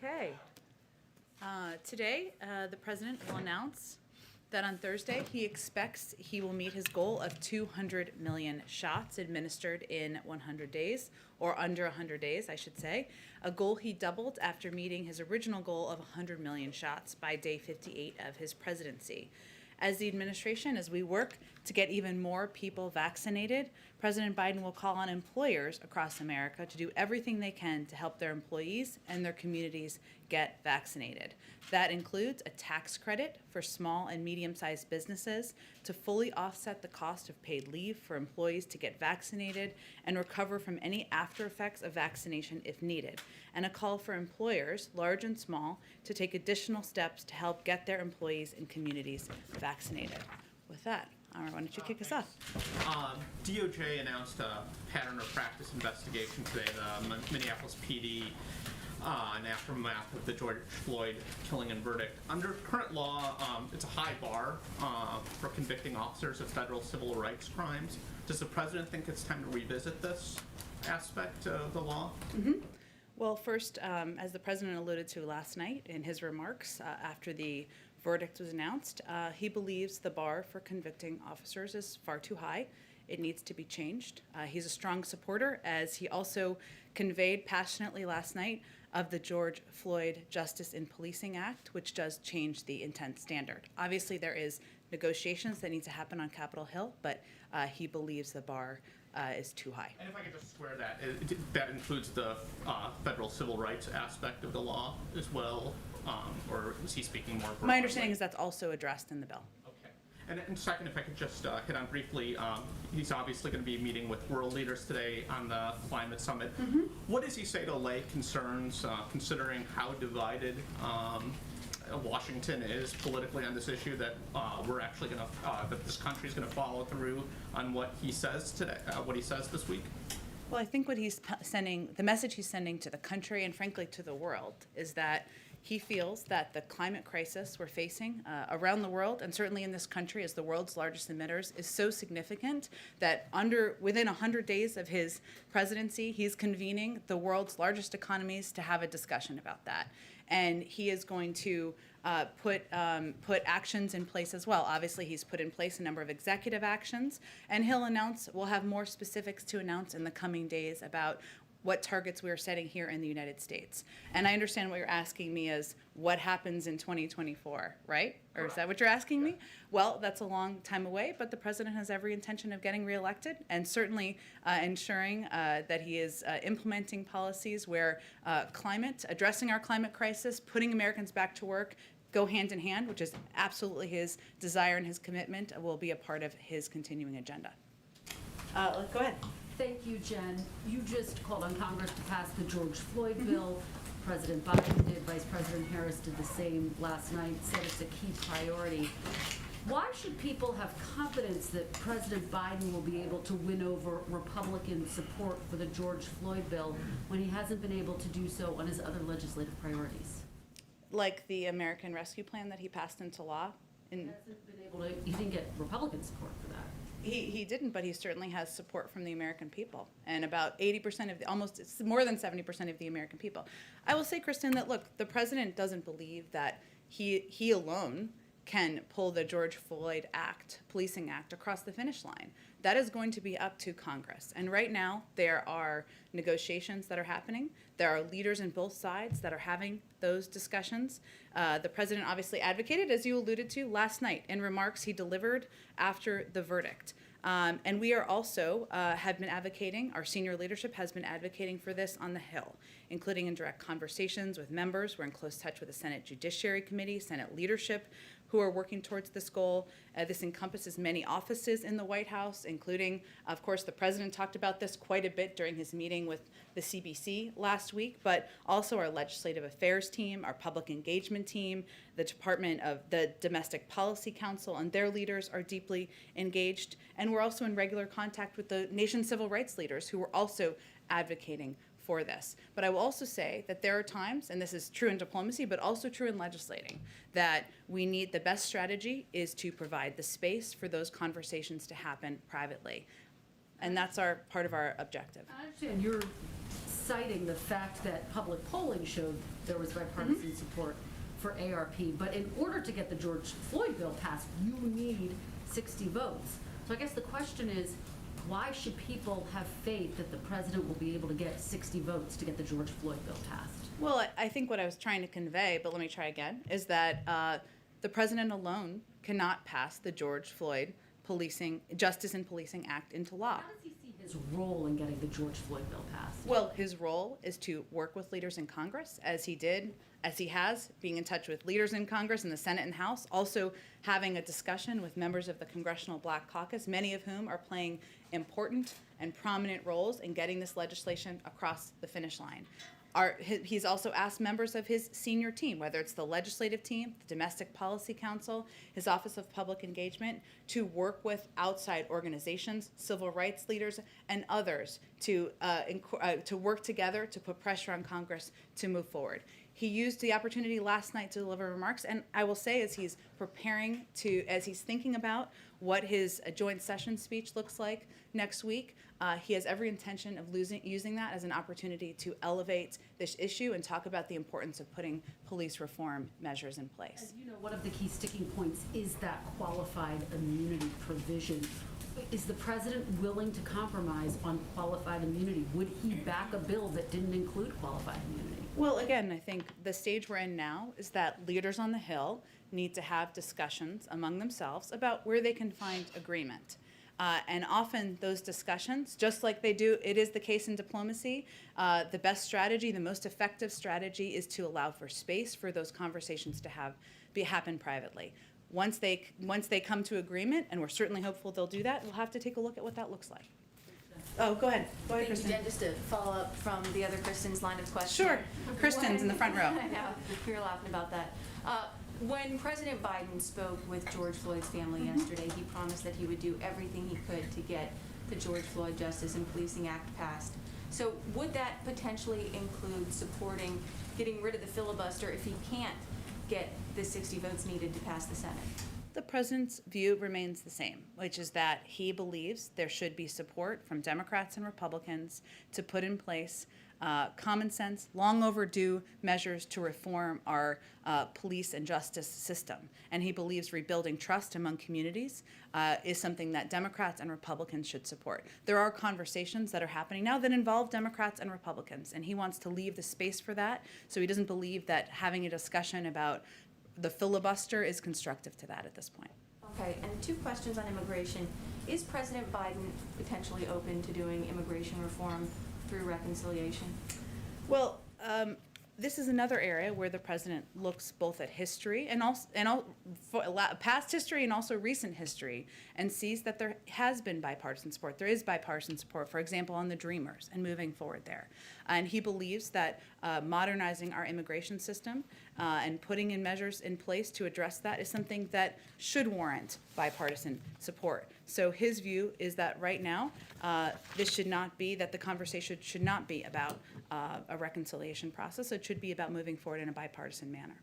Okay. Today, the president will announce that on Thursday, he expects he will meet his goal of 200 million shots administered in 100 days, or under 100 days, I should say, a goal he doubled after meeting his original goal of 100 million shots by day 58 of his presidency. As the administration, as we work to get even more people vaccinated, President Biden will call on employers across America to do everything they can to help their employees and their communities get vaccinated. That includes a tax credit for small and medium-sized businesses to fully offset the cost of paid leave for employees to get vaccinated and recover from any after effects of vaccination if needed, and a call for employers, large and small, to take additional steps to help get their employees and communities vaccinated. With that, why don't you kick us off? DOJ announced a pattern or practice investigation today, the Minneapolis PD, in aftermath of the George Floyd killing and verdict. Under current law, it's a high bar for convicting officers of federal civil rights crimes. Does the president think it's time to revisit this aspect of the law? Mm-hmm. Well, first, as the president alluded to last night in his remarks after the verdict was announced, he believes the bar for convicting officers is far too high. It needs to be changed. He's a strong supporter, as he also conveyed passionately last night, of the George Floyd Justice in Policing Act, which does change the intent standard. Obviously, there is negotiations that need to happen on Capitol Hill, but he believes the bar is too high. And if I could just square that, that includes the federal civil rights aspect of the law as well, or is he speaking more broadly? My understanding is that's also addressed in the bill. Okay. And second, if I could just hit on briefly, he's obviously going to be meeting with world leaders today on the climate summit. Mm-hmm. What does he say to allay concerns, considering how divided Washington is politically on this issue, that we're actually going to, that this country is going to follow through on what he says today, what he says this week? Well, I think what he's sending, the message he's sending to the country and frankly to the world, is that he feels that the climate crisis we're facing around the world, and certainly in this country as the world's largest emitters, is so significant that within 100 days of his presidency, he's convening the world's largest economies to have a discussion about that. And he is going to put actions in place as well. Obviously, he's put in place a number of executive actions, and we'll have more specifics to announce in the coming days about what targets we are setting here in the United States. And I understand what you're asking me is what happens in 2024, right? Or is that what you're asking me? Well, that's a long time away, but the president has every intention of getting reelected and certainly ensuring that he is implementing policies where addressing our climate crisis, putting Americans back to work, go hand in hand, which is absolutely his desire and his commitment, will be a part of his continuing agenda. Go ahead. Thank you, Jen. You just called on Congress to pass the George Floyd bill. President Biden did, Vice President Harris did the same last night, said it's a key priority. Why should people have confidence that President Biden will be able to win over Republican support for the George Floyd bill when he hasn't been able to do so on his other legislative priorities? Like the American Rescue Plan that he passed into law? He didn't get Republican support for that. He didn't, but he certainly has support from the American people, and about 80% of it's more than 70% of the American people. I will say, Kristen, that look, the president doesn't believe that he alone can pull the George Floyd Policing Act across the finish line. That is going to be up to Congress. And right now, there are negotiations that are happening. There are leaders on both sides that are having those discussions. The president obviously advocated, as you alluded to, last night in remarks he delivered after the verdict. And we are also have been advocating, our senior leadership has been advocating for this on the Hill, including in direct conversations with members. We're in close touch with the Senate Judiciary Committee, Senate leadership, who are working towards this goal. This encompasses many offices in the White House, including, of course, the president talked about this quite a bit during his meeting with the CBC last week, but also our legislative affairs team, our public engagement team, the Department of the Domestic Policy Council, and their leaders are deeply engaged. And we're also in regular contact with the nation's civil rights leaders who are also advocating for this. But I will also say that there are times, and this is true in diplomacy, but also true in legislating, that the best strategy is to provide the space for those conversations to happen privately. And that's part of our objective. I understand you're citing the fact that public polling showed there was bipartisan support for ARP, but in order to get the George Floyd bill passed, you need 60 votes. So I guess the question is, why should people have faith that the president will be able to get 60 votes to get the George Floyd bill passed? Well, I think what I was trying to convey, but let me try again, is that the president alone cannot pass the George Floyd Justice in Policing Act into law. How does he see his role in getting the George Floyd bill passed? Well, his role is to work with leaders in Congress, as he has, being in touch with leaders in Congress, in the Senate and House, also having a discussion with members of the Congressional Black Caucus, many of whom are playing important and prominent roles in getting this legislation across the finish line. He's also asked members of his senior team, whether it's the legislative team, the Domestic Policy Council, his Office of Public Engagement, to work with outside organizations, civil rights leaders, and others to work together to put pressure on Congress to move forward. He used the opportunity last night to deliver remarks, and I will say, as he's thinking about what his joint session speech looks like next week, he has every intention of using that as an opportunity to elevate this issue and talk about the importance of putting police reform measures in place. As you know, one of the key sticking points is that qualified immunity provision. Is the president willing to compromise on qualified immunity? Would he back a bill that didn't include qualified immunity? Well, again, I think the stage we're in now is that leaders on the Hill need to have discussions among themselves about where they can find agreement. And often those discussions, just like it is the case in diplomacy, the best strategy, the most effective strategy is to allow for space for those conversations to happen privately. Once they come to agreement, and we're certainly hopeful they'll do that, we'll have to take a look at what that looks like. Oh, go ahead. Go ahead, Thank Kristen. you, Jen. Just to follow up from the other Kristen's line of questioning. Sure. Kristen's in the front row. I know, we were laughing about that. When President Biden spoke with George Floyd's family yesterday, he promised that he would do everything he could to get the George Floyd Justice and Policing Act passed. So would that potentially include supporting getting rid of the filibuster if he can't get the 60 votes needed to pass the Senate? The president's view remains the same, which is that he believes there should be support from Democrats and Republicans to put in place common sense, long overdue measures to reform our police and justice system. And he believes rebuilding trust among communities is something that Democrats and Republicans should support. There are conversations that are happening now that involve Democrats and Republicans, and he wants to leave the space for that, so he doesn't believe that having a discussion about the filibuster is constructive to that at this point. Okay, and 2 questions on immigration. Is President Biden potentially open to doing immigration reform through reconciliation? Well, this is another area where the president looks both at history and past history and also recent history, and sees that there has been bipartisan support. There is bipartisan support, for example, on the Dreamers and moving forward there. And he believes that modernizing our immigration system and putting in measures in place to address that is something that should warrant bipartisan support. So his view is that right now, this should not be, that the conversation should not be about a reconciliation process. It should be about moving forward in a bipartisan manner.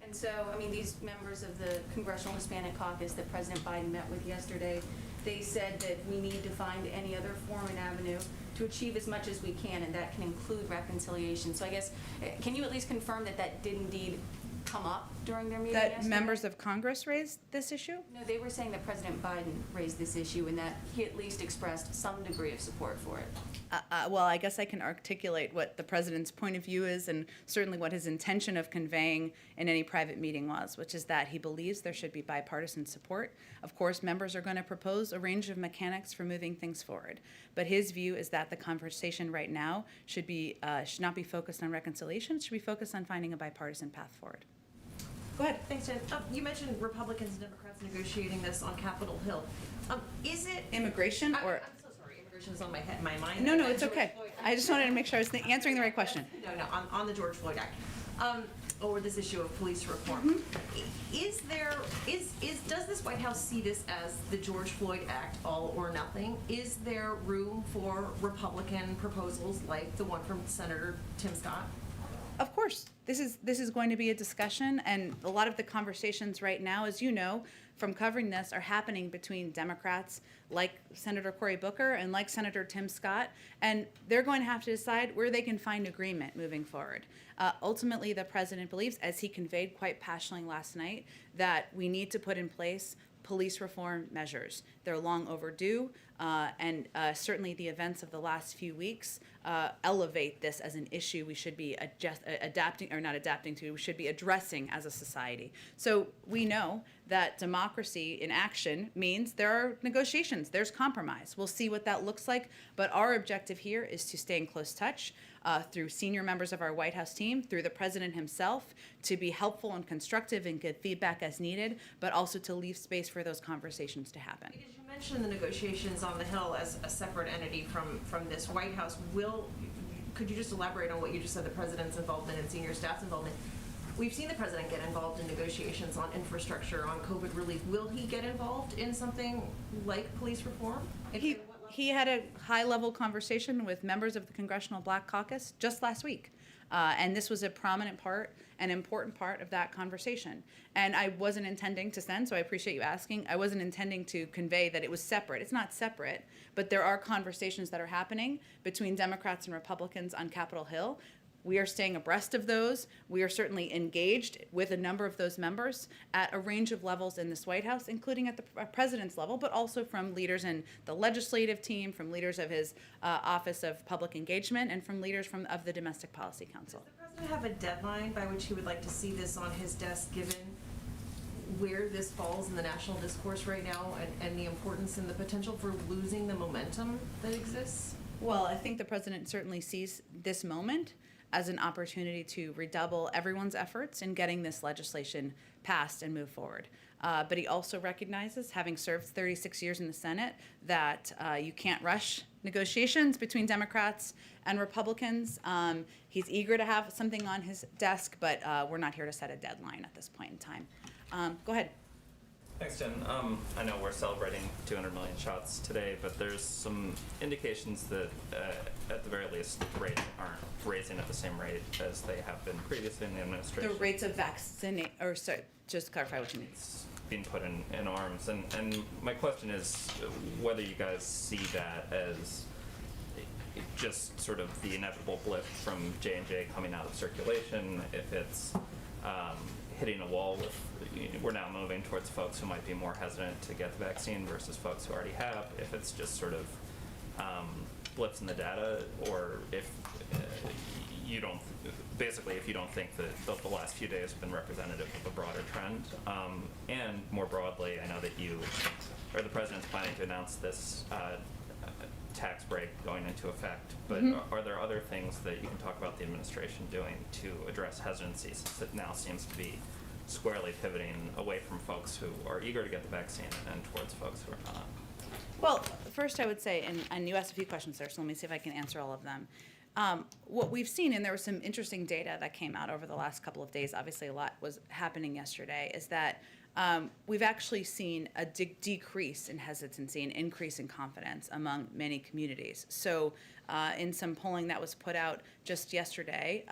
And so, I mean, these members of the Congressional Hispanic Caucus that President Biden met with yesterday, they said that we need to find any other form and avenue to achieve as much as we can, and that can include reconciliation. So I guess, can you at least confirm that that did indeed come up during their meeting That yesterday? members of Congress raised this issue? No, they were saying that President Biden raised this issue and that he at least expressed some degree of support for it. Well, I guess I can articulate what the president's point of view is, and certainly what his intention of conveying in any private meeting was, which is that he believes there should be bipartisan support. Of course, members are going to propose a range of mechanics for moving things forward, but his view is that the conversation right now should not be focused on reconciliation. It should be focused on finding a bipartisan path forward. Go ahead. Thanks, Jen. You mentioned Republicans and Democrats negotiating this on Capitol Hill. Is it Immigration or? I'm so sorry. Immigration is on my mind. No, it's okay. I just wanted to make sure I was answering the right question. No, on the George Floyd Act, or this issue of police reform. Does this White House see this as the George Floyd Act, all or nothing? Is there room for Republican proposals like the one from Senator Tim Scott? Of course, this is going to be a discussion, and a lot of the conversations right now, as you know, from covering this, are happening between Democrats like Senator Cory Booker and like Senator Tim Scott, and they're going to have to decide where they can find agreement moving forward. Ultimately, the president believes, as he conveyed quite passionately last night, that we need to put in place police reform measures. They're long overdue, and certainly the events of the last few weeks elevate this as an issue we should be we should be addressing as a society. So we know that democracy in action means there are negotiations, there's compromise. We'll see what that looks like, but our objective here is to stay in close touch through senior members of our White House team, through the president himself, to be helpful and constructive and give feedback as needed, but also to leave space for those conversations to happen. Because you mentioned the negotiations on the Hill as a separate entity from this White House. Could you just elaborate on what you just said, the president's involvement and senior staff's involvement? We've seen the president get involved in negotiations on infrastructure, on COVID relief. Will he get involved in something like police reform? He had a high-level conversation with members of the Congressional Black Caucus just last week. And this was a prominent part, an important part of that conversation. And I wasn't intending to send, so I appreciate you asking, I wasn't intending to convey that it was separate. It's not separate, but there are conversations that are happening between Democrats and Republicans on Capitol Hill. We are staying abreast of those. We are certainly engaged with a number of those members at a range of levels in this White House, including at the president's level, but also from leaders in the legislative team, from leaders of his Office of Public Engagement, and from leaders of the Domestic Policy Council. Does the president have a deadline by which he would like to see this on his desk, given where this falls in the national discourse right now and the importance and the potential for losing the momentum that exists? Well, I think the president certainly sees this moment as an opportunity to redouble everyone's efforts in getting this legislation passed and move forward. But he also recognizes, having served 36 years in the Senate, that you can't rush negotiations between Democrats and Republicans. He's eager to have something on his desk, but we're not here to set a deadline at this point in time. Go ahead. Thanks, Jen. I know we're celebrating 200 million shots today, but there's some indications that, at the very least, the rates aren't raising at the same rate as they have been previously in the administration. The rates of vaccination, or sorry, just to clarify what you mean. It's being put in arms, and my question is whether you guys see that as just sort of the inevitable blip from J&J coming out of circulation, if it's hitting a wall with, we're now moving towards folks who might be more hesitant to get the vaccine versus folks who already have, if it's just sort of blips in the data, or if you don't, basically if you don't think that the last few days have been representative of a broader trend. And more broadly, I know that you, or the president's planning to announce this tax break going into effect, but are there other things that you can talk about the administration doing to address hesitancy, since it now seems to be squarely pivoting away from folks who are eager to get the vaccine and towards folks who are not? Well, first I would say, and you asked a few questions there, so let me see if I can answer all of them. What we've seen, and there was some interesting data that came out over the last couple of days, obviously a lot was happening yesterday, is that we've actually seen a decrease in hesitancy and increase in confidence among many communities. So in some polling that was put out just yesterday,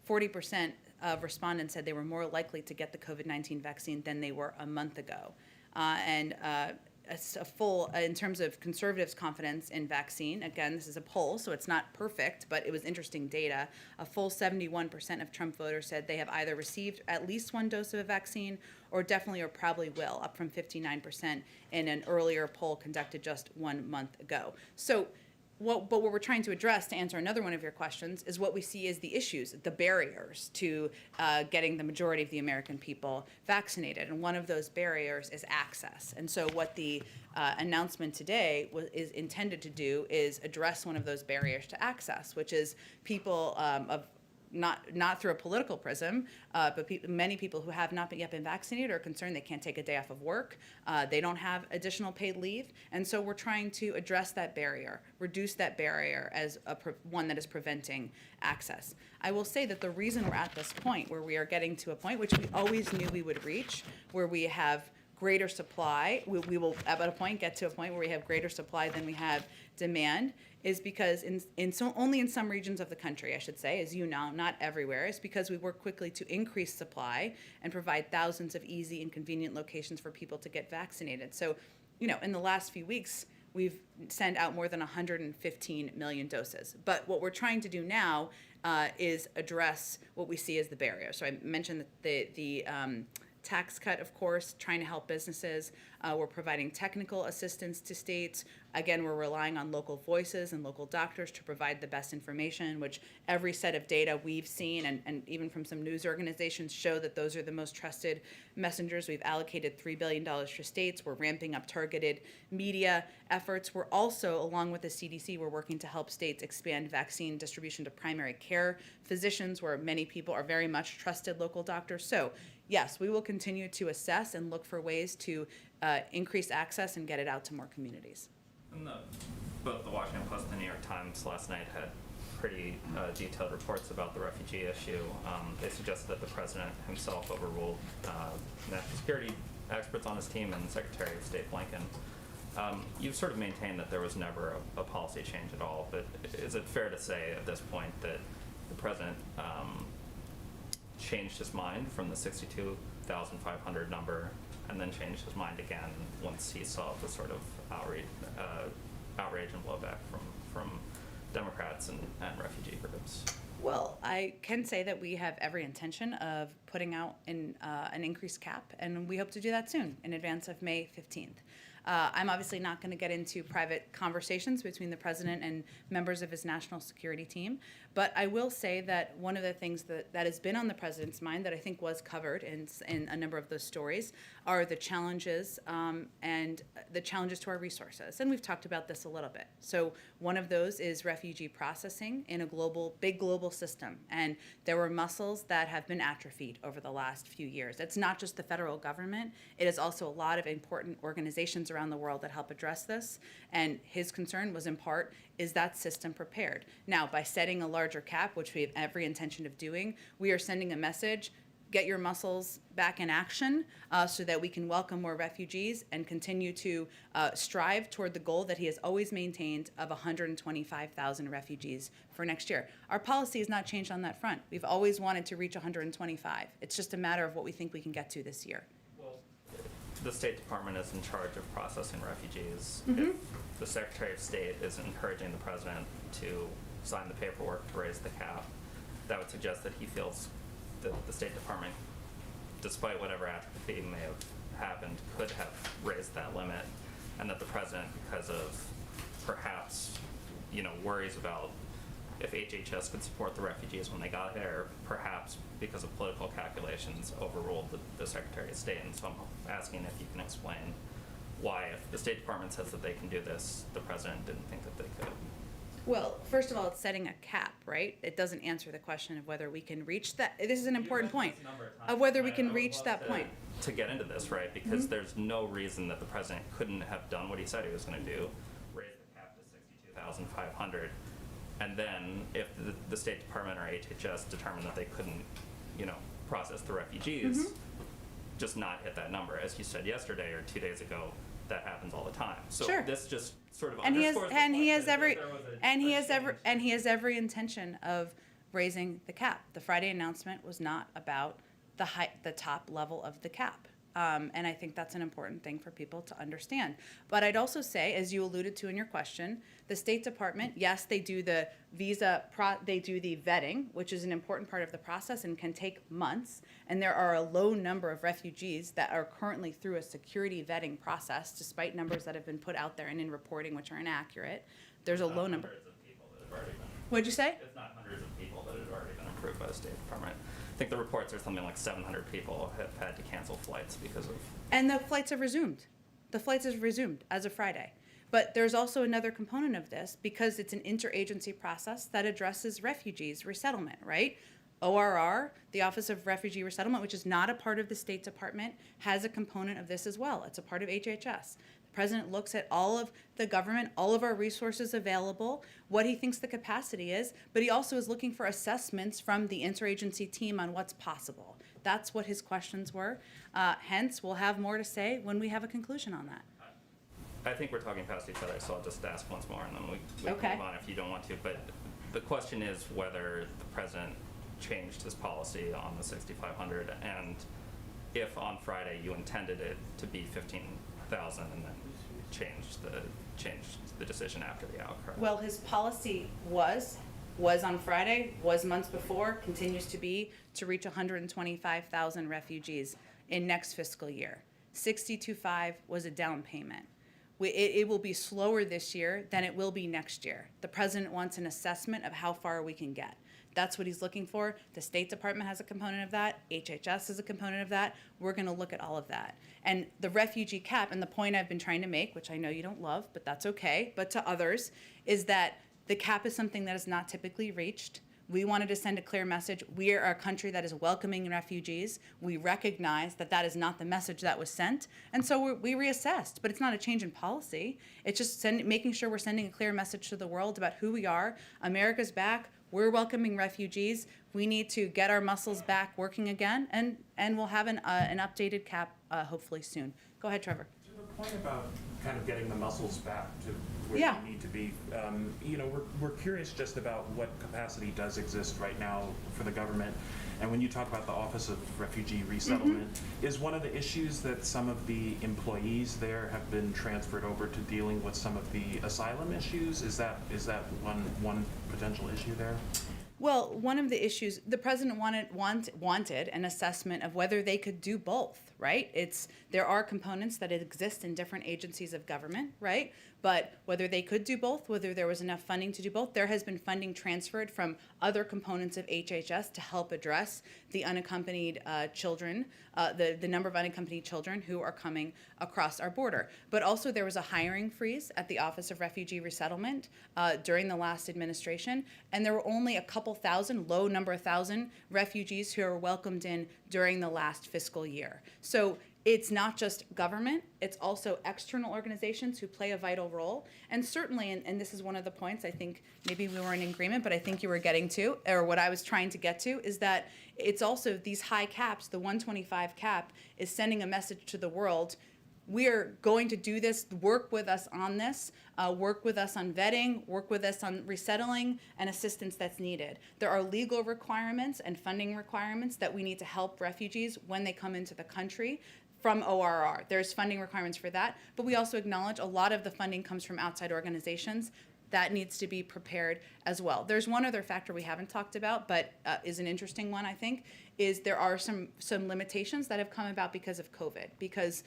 40% of respondents said they were more likely to get the COVID-19 vaccine than they were a month ago. In terms of conservatives' confidence in vaccine, again, this is a poll, so it's not perfect, but it was interesting data. A full 71% of Trump voters said they have either received at least one dose of a vaccine or definitely or probably will, up from 59% in an earlier poll conducted just 1 month ago. So what we're trying to address, to answer another one of your questions, is what we see as the issues, the barriers to getting the majority of the American people vaccinated. And one of those barriers is access. And so what the announcement today is intended to do is address one of those barriers to access, which is people not through a political prism, but many people who have not yet been vaccinated are concerned they can't take a day off of work. They don't have additional paid leave. And so we're trying to address that barrier, reduce that barrier as one that is preventing access. I will say that the reason we're at this point, where we are getting to a point which we always knew we would reach, where we have greater supply, we will at a point get to a point where we have greater supply than we have demand, is because only in some regions of the country, I should say, as you know, not everywhere, is because we work quickly to increase supply and provide thousands of easy and convenient locations for people to get vaccinated. So, in the last few weeks, we've sent out more than 115 million doses. But what we're trying to do now is address what we see as the barrier. So I mentioned the tax cut, of course, trying to help businesses. We're providing technical assistance to states. Again, we're relying on local voices and local doctors to provide the best information, which every set of data we've seen, and even from some news organizations, show that those are the most trusted messengers. We've allocated $3 billion for states. We're ramping up targeted media efforts. We're also, along with the CDC, we're working to help states expand vaccine distribution to primary care physicians, where many people are very much trusted local doctors. So, yes, we will continue to assess and look for ways to increase access and get it out to more communities. And both the Washington Post and the New York Times last night had pretty detailed reports about the refugee issue. They suggested that the president himself overruled national security experts on his team and Secretary of State Blinken. You've sort of maintained that there was never a policy change at all, but is it fair to say at this point that the president changed his mind from the 62,500 number and then changed his mind again once he saw the sort of outrage and blowback from Democrats and refugee groups? Well, I can say that we have every intention of putting out an increased cap, and we hope to do that soon, in advance of May 15th. I'm obviously not going to get into private conversations between the president and members of his national security team, but I will say that one of the things that has been on the president's mind that I think was covered in a number of those stories are the challenges and the challenges to our resources. And we've talked about this a little bit. So one of those is refugee processing in a big global system. And there were muscles that have been atrophied over the last few years. It's not just the federal government. It is also a lot of important organizations around the world that help address this. And his concern was in part, is that system prepared? Now, by setting a larger cap, which we have every intention of doing, we are sending a message: get your muscles back in action so that we can welcome more refugees and continue to strive toward the goal that he has always maintained of 125,000 refugees for next year. Our policy has not changed on that front. We've always wanted to reach 125. It's just a matter of what we think we can get to this year. Well, the State Department is in charge of processing refugees. Mm-hmm. If the Secretary of State is encouraging the president to sign the paperwork to raise the cap, that would suggest that he feels that the State Department, despite whatever atrophy may have happened, could have raised that limit, and that the president, because of perhaps, worries about if HHS could support the refugees when they got here, perhaps because of political calculations, overruled the Secretary of State. And so I'm asking if you can explain why, if the State Department says that they can do this, the president didn't think that they could. Well, first of all, it's setting a cap, right? It doesn't answer the question of whether we can reach that. This is an important point of whether we can reach that point. To get into this, right? Because there's no reason that the president couldn't have done what he said he was going to do, raise the cap to 62,500, and then if the State Department or HHS determined that they couldn't, process the refugees, just not hit that number. As you said yesterday or 2 days ago, that happens all the time. So Sure. this just sort of And he has underscores every intention of raising the cap. The Friday announcement was not about the top level of the cap. And I think that's an important thing for people to understand. But I'd also say, as you alluded to in your question, the State Department, yes, they do the they do the vetting, which is an important part of the process and can take months. And there are a low number of refugees that are currently through a security vetting process, despite numbers that have been put out there and in reporting which are inaccurate. There's a low number. Hundreds of people that have already been. What'd you say? It's not hundreds of people that have already been approved by the State Department. I think the reports are something like 700 people have had to cancel flights because of. And the flights have resumed. The flights have resumed as of Friday. But there's also another component of this because it's an interagency process that addresses refugees resettlement, right? ORR, the Office of Refugee Resettlement, which is not a part of the State Department, has a component of this as well. It's a part of HHS. The president looks at all of the government, all of our resources available, what he thinks the capacity is, but he also is looking for assessments from the interagency team on what's possible. That's what his questions were. Hence, we'll have more to say when we have a conclusion on that. I think we're talking past each other, so I'll just ask once more and then we Okay. can move on if you don't want to. But the question is whether the president changed his policy on the 6,500 and if on Friday you intended it to be 15,000 and then changed the decision after the outcry. Well, his policy was on Friday, was months before, continues to be to reach 125,000 refugees in next fiscal year. 62.5 was a down payment. It will be slower this year than it will be next year. The president wants an assessment of how far we can get. That's what he's looking for. The State Department has a component of that. HHS is a component of that. We're going to look at all of that. And the refugee cap, and the point I've been trying to make, which I know you don't love, but that's okay, but to others, is that the cap is something that is not typically reached. We wanted to send a clear message. We are a country that is welcoming refugees. We recognize that that is not the message that was sent. And so we reassessed, but it's not a change in policy. It's just making sure we're sending a clear message to the world about who we are. America's back. We're welcoming refugees. We need to get our muscles back working again, and we'll have an updated cap hopefully soon. Go ahead, Trevor. To the point about kind of getting the muscles back to where Yeah. they need to be, we're curious just about what capacity does exist right now for the government. And when you talk about the Office of Refugee Resettlement, is one of the issues that some of the employees there have been transferred over to dealing with some of the asylum issues? Is that one potential issue there? Well, one of the issues, the president wanted an assessment of whether they could do both, right? There are components that exist in different agencies of government, right? But whether they could do both, whether there was enough funding to do both, there has been funding transferred from other components of HHS to help address the unaccompanied children, the number of unaccompanied children who are coming across our border. But also there was a hiring freeze at the Office of Refugee Resettlement during the last administration, and there were only a couple thousand, low number of thousand refugees who were welcomed in during the last fiscal year. So it's not just government, it's also external organizations who play a vital role. And certainly, and this is one of the points I think maybe we weren't in agreement, but I think you were getting to, or what I was trying to get to, is that it's also these high caps, the 125 cap is sending a message to the world. We're going to do this, work with us on this, work with us on vetting, work with us on resettling and assistance that's needed. There are legal requirements and funding requirements that we need to help refugees when they come into the country from ORR. There's funding requirements for that, but we also acknowledge a lot of the funding comes from outside organizations. That needs to be prepared as well. There's one other factor we haven't talked about, but is an interesting one, I think, is there are some limitations that have come about because of COVID. Because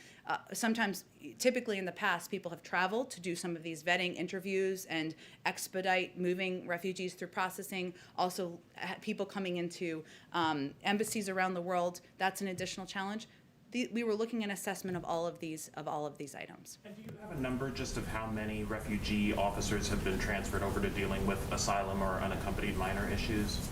sometimes, typically in the past, people have traveled to do some of these vetting interviews and expedite moving refugees through processing. Also, people coming into embassies around the world, that's an additional challenge. We were looking at an assessment of all of these items. And do you have a number just of how many refugee officers have been transferred over to dealing with asylum or unaccompanied minor issues?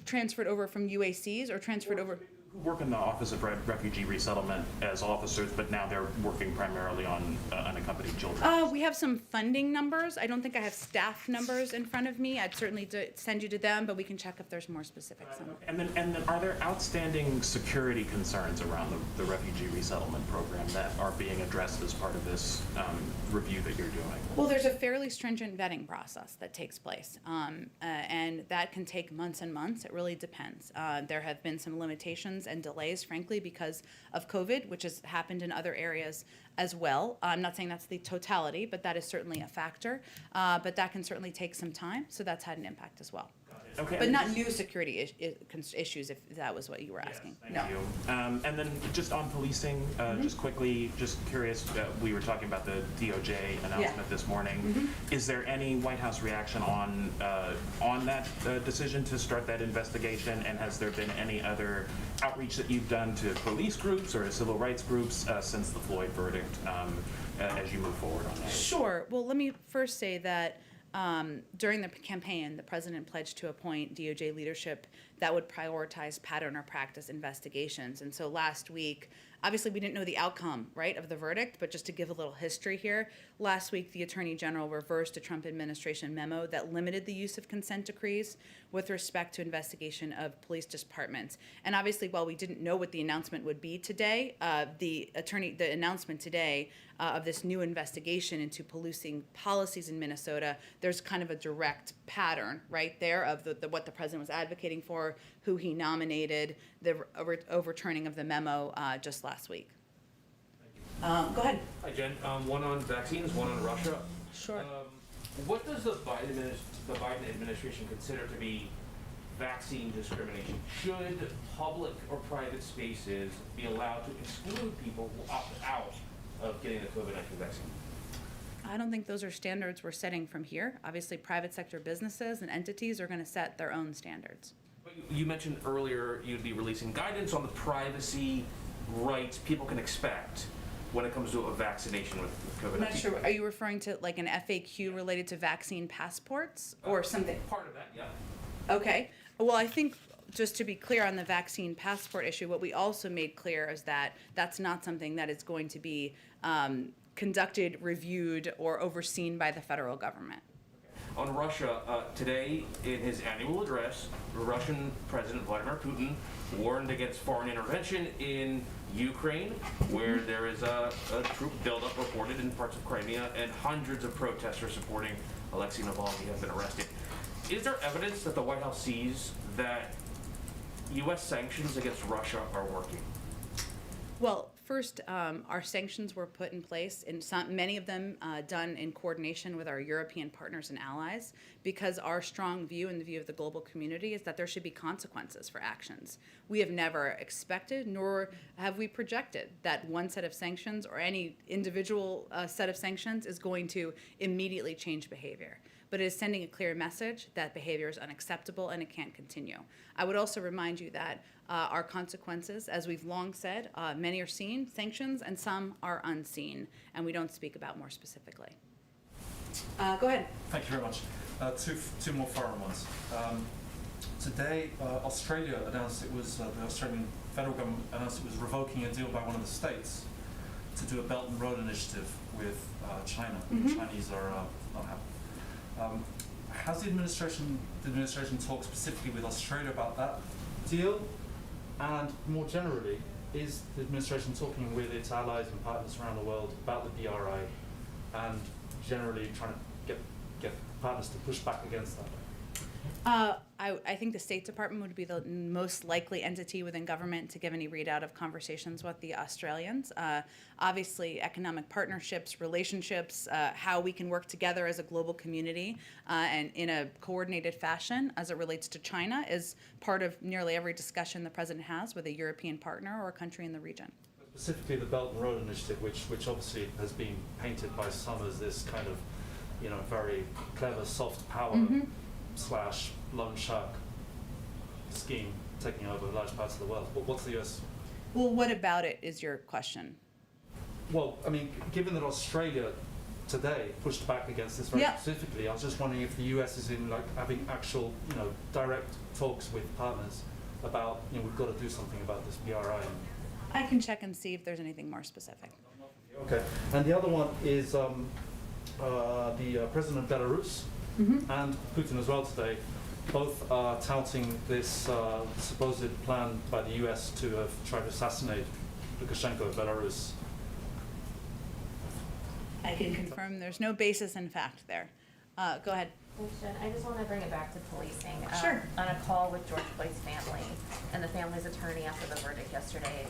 Transferred over from UACs or transferred over? Who work in the Office of Refugee Resettlement as officers, but now they're working primarily on unaccompanied children? We have some funding numbers. I don't think I have staff numbers in front of me. I'd certainly send you to them, but we can check if there's more specifics on it. And then are there outstanding security concerns around the refugee resettlement program that are being addressed as part of this review that you're doing? Well, there's a fairly stringent vetting process that takes place, and that can take months and months. It really depends. There have been some limitations and delays, frankly, because of COVID, which has happened in other areas as well. I'm not saying that's the totality, but that is certainly a factor. But that can certainly take some time, so that's had an impact as well. Okay. But not new security issues, if that was what you were asking. Thank you. And then just on policing, just quickly, just curious, we were talking about the DOJ announcement this morning. Is there any White House reaction on that decision to start that investigation? And has there been any other outreach that you've done to police groups or civil rights groups since the Floyd verdict as you move forward on that? Sure. Well, let me first say that during the campaign, the president pledged to appoint DOJ leadership that would prioritize pattern or practice investigations. And so last week, obviously we didn't know the outcome, right, of the verdict, but just to give a little history here, last week the Attorney General reversed a Trump administration memo that limited the use of consent decrees with respect to investigation of police departments. And obviously, while we didn't know what the announcement would be today, the announcement today of this new investigation into policing policies in Minnesota, there's kind of a direct pattern right there of what the president was advocating for, who he nominated, the overturning of the memo just last week. Go ahead. Hi, Jen. One on vaccines, one on Russia. Sure. What does the Biden administration consider to be vaccine discrimination? Should public or private spaces be allowed to exclude people who opt out of getting the COVID-19 vaccine? I don't think those are standards we're setting from here. Obviously, private sector businesses and entities are going to set their own standards. But you mentioned earlier you'd be releasing guidance on the privacy rights people can expect when it comes to a vaccination with COVID-19. I'm not sure. Are you referring to like an FAQ related to vaccine passports or something? Part of that, yeah. Okay. Well, I think just to be clear on the vaccine passport issue, what we also made clear is that that's not something that is going to be conducted, reviewed, or overseen by the federal government. On Russia, today in his annual address, Russian President Vladimir Putin warned against foreign intervention in Ukraine, where there is a troop buildup reported in parts of Crimea, and hundreds of protesters supporting Alexei Navalny have been arrested. Is there evidence that the White House sees that U.S. sanctions against Russia are working? Well, first, our sanctions were put in place, and many of them done in coordination with our European partners and allies, because our strong view and the view of the global community is that there should be consequences for actions. We have never expected, nor have we projected, that one set of sanctions or any individual set of sanctions is going to immediately change behavior. But it is sending a clear message that behavior is unacceptable and it can't continue. I would also remind you that our consequences, as we've long said, many are seen, sanctions, and some are unseen, and we don't speak about more specifically. Go ahead. Thank you very much. Two more foreign ones. Today, Australia announced it was, the Australian federal government announced it was revoking a deal by one of the states to do a Belt and Road initiative with China. The Chinese are not happy. Has the administration talked specifically with Australia about that deal? And more generally, is the administration talking with its allies and partners around the world about the BRI and generally trying to get partners to push back against that? I think the State Department would be the most likely entity within government to give any readout of conversations with the Australians. Obviously, economic partnerships, relationships, how we can work together as a global community and in a coordinated fashion as it relates to China is part of nearly every discussion the president has with a European partner or a country in the region. Specifically the Belt and Road initiative, which obviously has been painted by some as this kind of, very clever soft power / loan shark scheme taking over large parts of the world. What's the US? Well, what about it is your question? Well, I mean, given that Australia today pushed back against this very specifically, I was just wondering if the US is in having actual, direct talks with partners about, we've got to do something about this BRI. I can check and see if there's anything more specific. Okay, and the other one is the president of Belarus and Putin as well today, both are touting this supposed plan by the US to have tried to assassinate Lukashenko of Belarus. I can confirm there's no basis in fact there. Go ahead. Jen, I just want to bring it back to policing. Sure. On a call with George Floyd's family and the family's attorney after the verdict yesterday,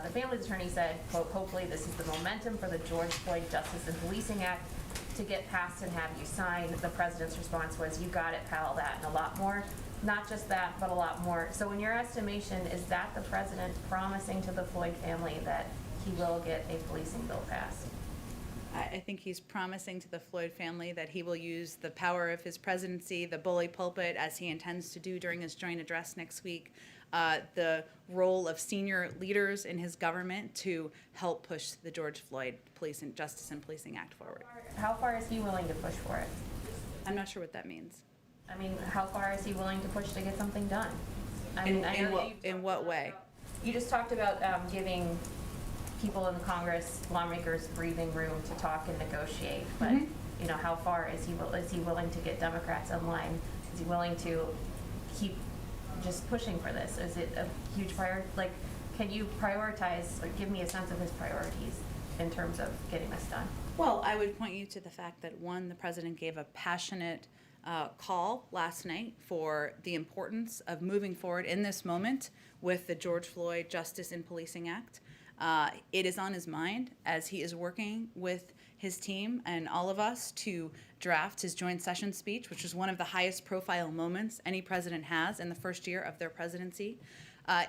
the family's attorney said, quote, hopefully this is the momentum for the George Floyd Justice and Policing Act to get passed and have you sign. The president's response was, you got it, pal, that and a lot more. Not just that, but a lot more. So in your estimation, is that the president promising to the Floyd family that he will get a policing bill passed? I think he's promising to the Floyd family that he will use the power of his presidency, the bully pulpit, as he intends to do during his joint address next week, the role of senior leaders in his government to help push the George Floyd Justice and Policing Act forward. How far is he willing to push for it? I'm not sure what that means. I mean, how far is he willing to push to get something done? I In, mean, I in know what, in what way? You just talked about giving people in Congress, lawmakers, breathing room to talk and negotiate. But you know, how far is he willing to get Democrats in line? Is he willing to keep just pushing for this? Is it a huge priority? Like, can you prioritize or give me a sense of his priorities in terms of getting this done? Well, I would point you to the fact that, one, the president gave a passionate call last night for the importance of moving forward in this moment with the George Floyd Justice in Policing Act. It is on his mind as he is working with his team and all of us to draft his joint session speech, which is one of the highest profile moments any president has in the first year of their presidency.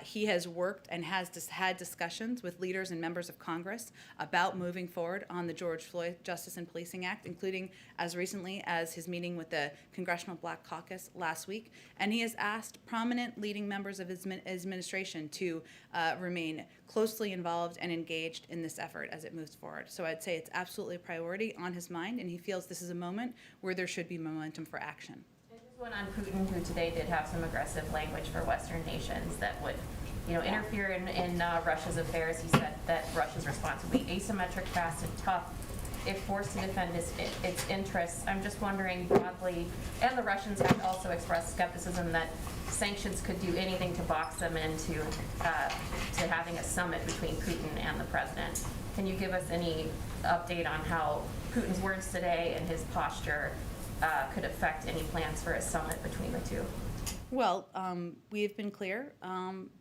He has worked and has had discussions with leaders and members of Congress about moving forward on the George Floyd Justice and Policing Act, including as recently as his meeting with the Congressional Black Caucus last week. And he has asked prominent leading members of his administration to remain closely involved and engaged in this effort as it moves forward. So I'd say it's absolutely a priority on his mind, and he feels this is a moment where there should be momentum for action. One on Putin, who today did have some aggressive language for Western nations that would, you know, interfere in Russia's affairs. He said that Russia's response would be asymmetric, fast, and tough if forced to defend its interests. I'm just wondering broadly, and the Russians have also expressed skepticism that sanctions could do anything to box them into to having a summit between Putin and the president. Can you give us any update on how Putin's words today and his posture could affect any plans for a summit between the two? Well, we have been clear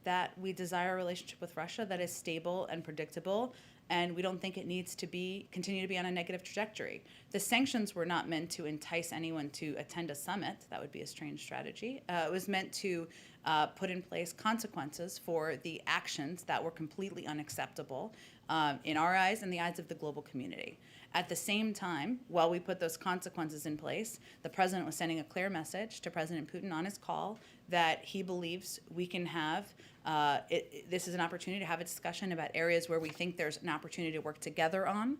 that we desire a relationship with Russia that is stable and predictable, and we don't think it needs to continue to be on a negative trajectory. The sanctions were not meant to entice anyone to attend a summit. That would be a strange strategy. It was meant to put in place consequences for the actions that were completely unacceptable in our eyes and the eyes of the global community. At the same time, while we put those consequences in place, the president was sending a clear message to President Putin on his call that he believes we can have, this is an opportunity to have a discussion about areas where we think there's an opportunity to work together on,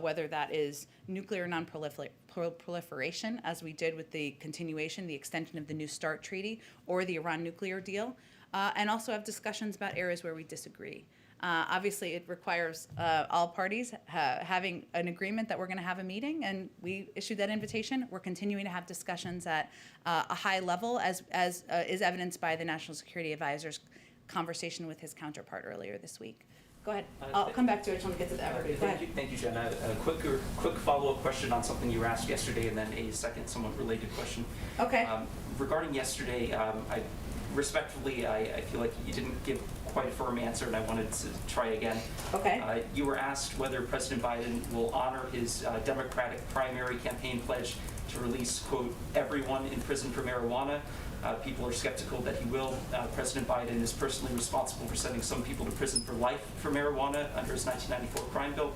whether that is nuclear non-proliferation, as we did with the continuation, the extension of the New START treaty, or the Iran nuclear deal, and also have discussions about areas where we disagree. Obviously, it requires all parties having an agreement that we're going to have a meeting, and we issued that invitation. We're continuing to have discussions at a high level, as is evidenced by the National Security Advisor's conversation with his counterpart earlier this week. Go ahead. I'll come back to it. I just want to get to the effort. Go ahead. Thank you, Jen. A quick follow-up question on something you were asked yesterday, and then a second somewhat related question. Okay. Regarding yesterday, respectfully, I feel like you didn't give quite a firm answer, and I wanted to try again. Okay. You were asked whether President Biden will honor his Democratic primary campaign pledge to release, quote, everyone in prison for marijuana. People are skeptical that he will. President Biden is personally responsible for sending some people to prison for life for marijuana under his 1994 crime bill,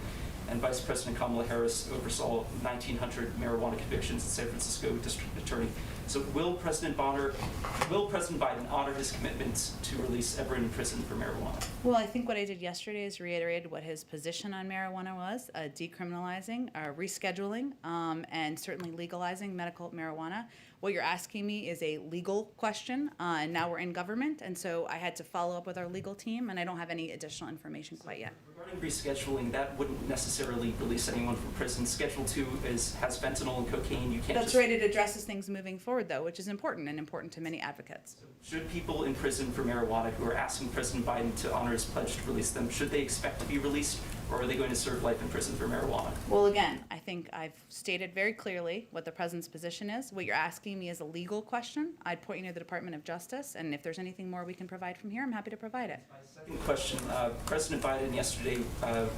and Vice President Kamala Harris oversaw 1,900 marijuana convictions as San Francisco District Attorney. So will President Biden honor his commitment to release everyone in prison for marijuana? Well, I think what I did yesterday is reiterated what his position on marijuana was, decriminalizing, rescheduling, and certainly legalizing medical marijuana. What you're asking me is a legal question, and now we're in government, and so I had to follow up with our legal team, and I don't have any additional information quite yet. Regarding rescheduling, that wouldn't necessarily release anyone from prison. Schedule 2 has fentanyl and cocaine. You can't That's right. It addresses things moving forward, though, which is important and important to many advocates. Should people in prison for marijuana who are asking President Biden to honor his pledge to release them, should they expect to be released, or are they going to serve life in prison for marijuana? Well, again, I think I've stated very clearly what the president's position is. What you're asking me is a legal question. I'd point you to the Department of Justice, and if there's anything more we can provide from here, I'm happy to provide it. My second question, President Biden yesterday,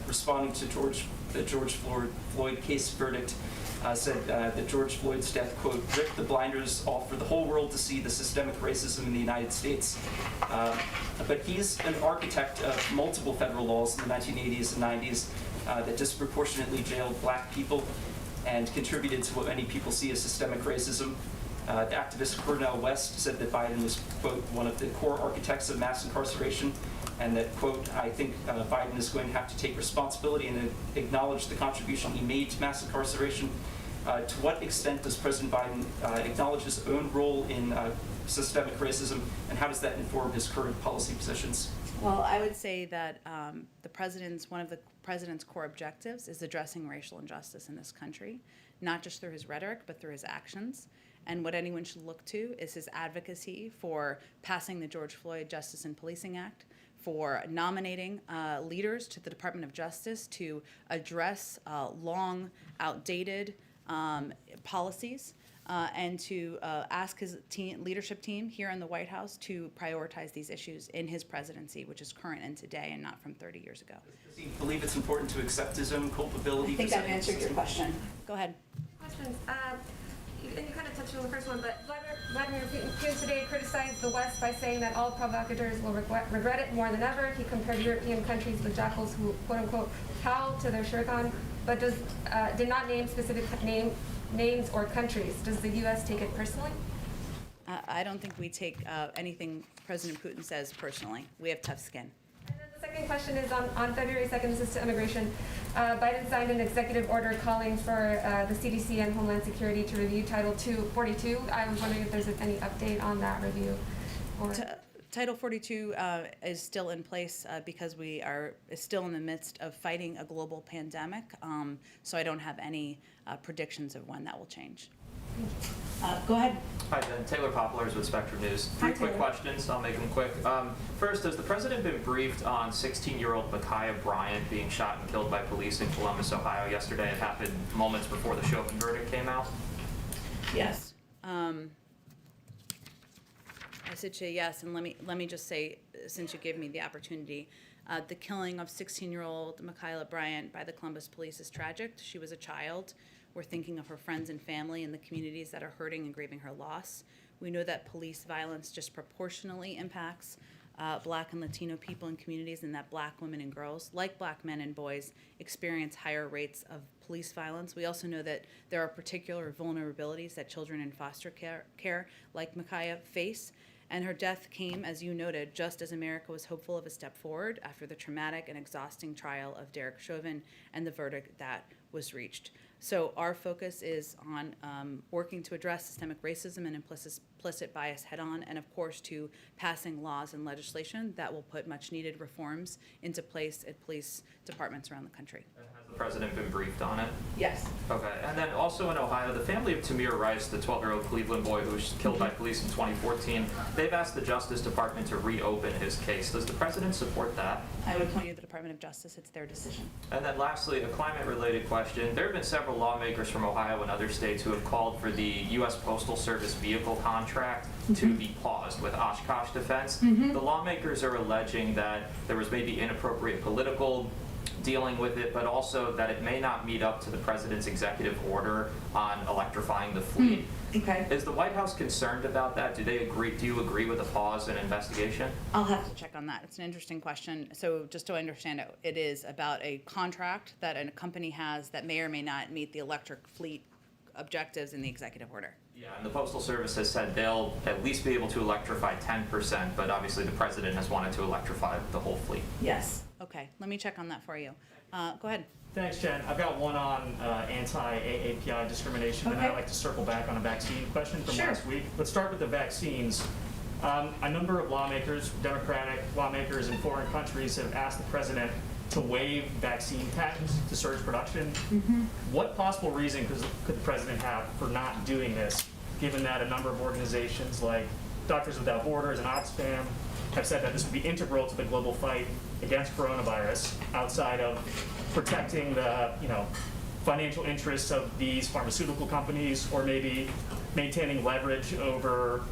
responding to the George Floyd case verdict, said that George Floyd's death, quote, ripped the blinders off for the whole world to see the systemic racism in the United States. But he's an architect of multiple federal laws in the 1980s and 90s that disproportionately jailed black people and contributed to what many people see as systemic racism. The activist Cornel West said that Biden was, quote, one of the core architects of mass incarceration, and that, quote, I think Biden is going to have to take responsibility and acknowledge the contribution he made to mass incarceration. To what extent does President Biden acknowledge his own role in systemic racism, and how does that inform his current policy positions? Well, I would say that one of the president's core objectives is addressing racial injustice in this country, not just through his rhetoric, but through his actions. And what anyone should look to is his advocacy for passing the George Floyd Justice and Policing Act, for nominating leaders to the Department of Justice to address long, outdated policies, and to ask his leadership team here in the White House to prioritize these issues in his presidency, which is current and today and not from 30 years ago. Does he believe it's important to accept his own culpability? I think I've answered your question. Go ahead. Questions. And you kind of touched on the first one, but Vladimir Putin today criticized the West by saying that all provocateurs will regret it more than ever. He compared European countries with jackals who, quote unquote, howl to their shirkan, but did not name specific names or countries. Does the U.S. take it personally? I don't think we take anything President Putin says personally. We have tough skin. And then the second question is on February 2nd, this is to immigration. Biden signed an executive order calling for the CDC and Homeland Security to review Title 42. I was wondering if there's any update on that review. Or Title 42 is still in place because we are still in the midst of fighting a global pandemic. So I don't have any predictions of when that will change. Go ahead. Hi, Jen. Taylor Poplars with Spectrum News. Hi, Three quick Taylor. questions. I'll make them quick. First, has the president been briefed on 16-year-old Micaiah Bryant being shot and killed by police in Columbus, Ohio yesterday? It happened moments before the Chauvin verdict came out. Yes. I said to you yes, and let me just say, since you gave me the opportunity, the killing of 16-year-old Micaiah Bryant by the Columbus police is tragic. She was a child. We're thinking of her friends and family and the communities that are hurting and grieving her loss. We know that police violence disproportionately impacts Black and Latino people in communities, and that Black women and girls, like Black men and boys, experience higher rates of police violence. We also know that there are particular vulnerabilities that children in foster care like Micaiah face. And her death came, as you noted, just as America was hopeful of a step forward after the traumatic and exhausting trial of Derek Chauvin and the verdict that was reached. So our focus is on working to address systemic racism and implicit bias head-on, and of course to passing laws and legislation that will put much-needed reforms into place at police departments around the country. Has the president been briefed on it? Yes. Okay. And then also in Ohio, the family of Tamir Rice, the 12-year-old Cleveland boy who was killed by police in 2014, they've asked the Justice Department to reopen his case. Does the president support that? I would point you to the Department of Justice. It's their decision. And then lastly, a climate-related question. There have been several lawmakers from Ohio and other states who have called for the U.S. Postal Service vehicle contract to be paused with Oshkosh Defense. The lawmakers are alleging that there was maybe inappropriate political dealing with it, but also that it may not meet up to the president's executive order on electrifying the fleet. Okay. Is the White House concerned about that? Do you agree with a pause and investigation? I'll have to check on that. It's an interesting question. So just so I understand it, it is about a contract that a company has that may or may not meet the electric fleet objectives in the executive order. Yeah, and the Postal Service has said they'll at least be able to electrify 10%, but obviously the president has wanted to electrify the whole fleet. Yes. Okay, let me check on that for you. Go ahead. Thanks, Jen. I've got one on anti-AAPI discrimination, and Okay. I'd like to circle back on a vaccine question from Sure. last week. Let's start with the vaccines. A number of lawmakers, Democratic lawmakers in foreign countries, have asked the president to waive vaccine patents to surge production. What possible reason could the president have for not doing this, given that a number of organizations like Doctors Without Borders and Oxfam have said that this would be integral to the global fight against coronavirus, outside of protecting the financial interests of these pharmaceutical companies, or maybe maintaining leverage over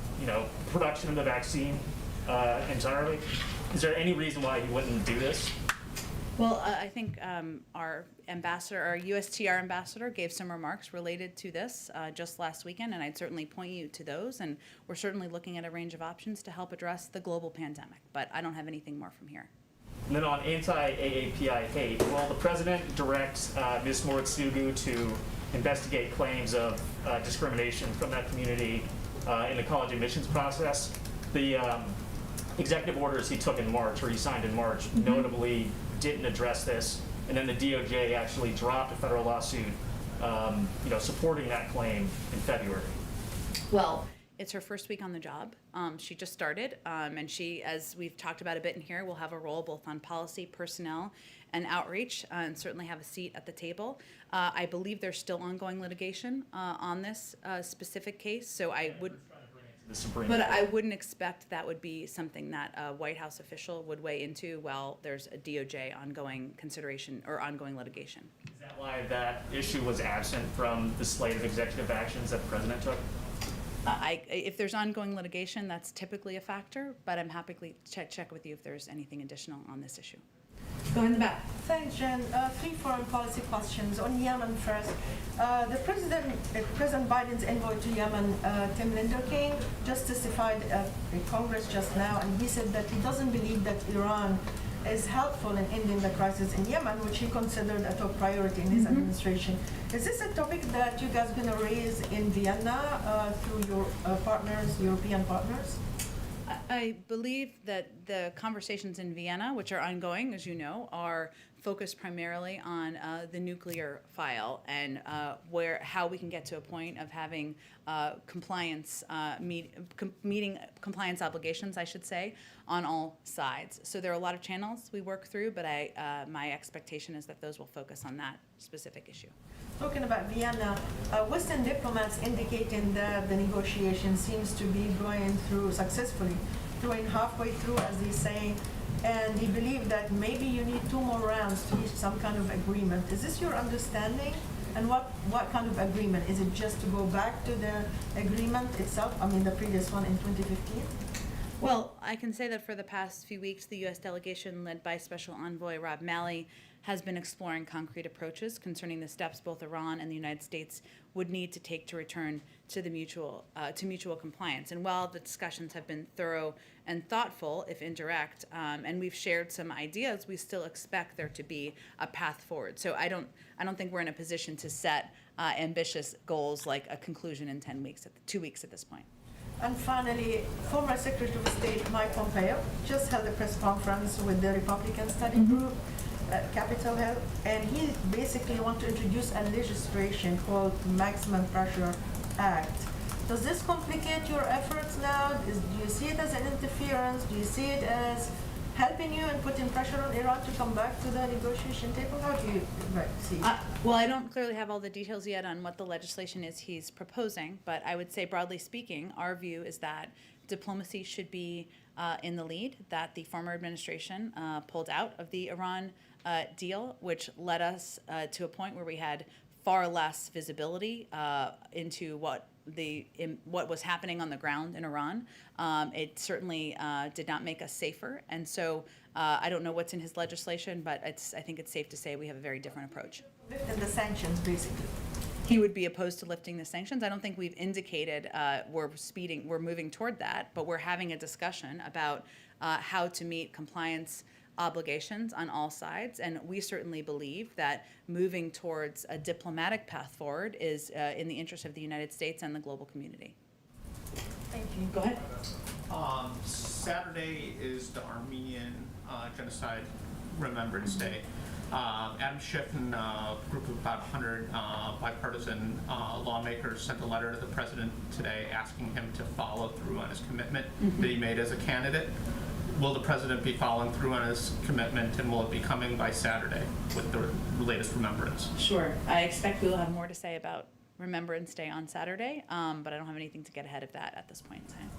production of the vaccine entirely? Is there any reason why he wouldn't do this? Well, I think our USTR ambassador gave some remarks related to this just last weekend, and I'd certainly point you to those. And we're certainly looking at a range of options to help address the global pandemic, but I don't have anything more from here. And then on anti-AAPI hate, will the president direct Ms. Moritsugu to investigate claims of discrimination from that community in the college admissions process? The executive orders he took in March, or he signed in March, notably didn't address this, and then the DOJ actually dropped a federal lawsuit supporting that claim in February? Well, it's her first week on the job. She just started, and she, as we've talked about a bit in here, will have a role both on policy, personnel, and outreach, and certainly have a seat at the table. I believe there's still ongoing litigation on this specific case, so I would. The Supreme But Court. I wouldn't expect that would be something that a White House official would weigh into while there's a DOJ ongoing consideration or ongoing litigation. Is that why that issue was absent from the slate of executive actions that the president took? If there's ongoing litigation, that's typically a factor, but I'm happy to check with you if there's anything additional on this issue. Go in the back. Thanks, Jen. 3 foreign policy questions. On Yemen first. President Biden's envoy to Yemen, Tim Linderking, just testified in Congress just now, and he said that he doesn't believe that Iran is helpful in ending the crisis in Yemen, which he considered a top priority in his administration. Is this a topic that you guys going to raise in Vienna through your partners, European partners? I believe that the conversations in Vienna, which are ongoing, as you know, are focused primarily on the nuclear file and how we can get to a point of having compliance, meeting compliance obligations, I should say, on all sides. So there are a lot of channels we work through, but my expectation is that those will focus on that specific issue. Talking about Vienna, Western diplomats indicating that the negotiation seems to be going through successfully, going halfway through, as they say, and they believe that maybe you need 2 more rounds to reach some kind of agreement. Is this your understanding? And what kind of agreement? Is it just to go back to the agreement itself? I mean, the previous one in 2015? Well, I can say that for the past few weeks, the U.S. delegation led by Special Envoy Rob Malley has been exploring concrete approaches concerning the steps both Iran and the United States would need to take to return to the mutual compliance. And while the discussions have been thorough and thoughtful, if indirect, and we've shared some ideas, we still expect there to be a path forward. So I don't think we're in a position to set ambitious goals like a conclusion in 2 weeks at this point. And finally, former Secretary of State Mike Pompeo just held a press conference with the Republican study group at Capitol Hill, and he basically wants to introduce a legislation called Maximum Pressure Act. Does this complicate your efforts now? Do you see it as an interference? Do you see it as helping you and putting pressure on Iran to come back to the negotiation table? How do you see it? Well, I don't clearly have all the details yet on what the legislation is he's proposing, but I would say, broadly speaking, our view is that diplomacy should be in the lead, that the former administration pulled out of the Iran deal, which led us to a point where we had far less visibility into what was happening on the ground in Iran. It certainly did not make us safer, and so I don't know what's in his legislation, but I think it's safe to say we have a very different approach. Lifting the sanctions, basically. He would be opposed to lifting the sanctions. I don't think we've indicated we're moving toward that, but we're having a discussion about how to meet compliance obligations on all sides, and we certainly believe that moving towards a diplomatic path forward is in the interest of the United States and the global community. Thank you. Go ahead. Saturday is the Armenian Genocide Remembrance Day. Adam Schiff and a group of about 100 bipartisan lawmakers sent a letter to the president today asking him to follow through on his commitment that he made as a candidate. Will the president be following through on his commitment, and will it be coming by Saturday with the latest remembrance? Sure. I expect we will have more to say about Remembrance Day on Saturday, but I don't have anything to get ahead of that at this point in time.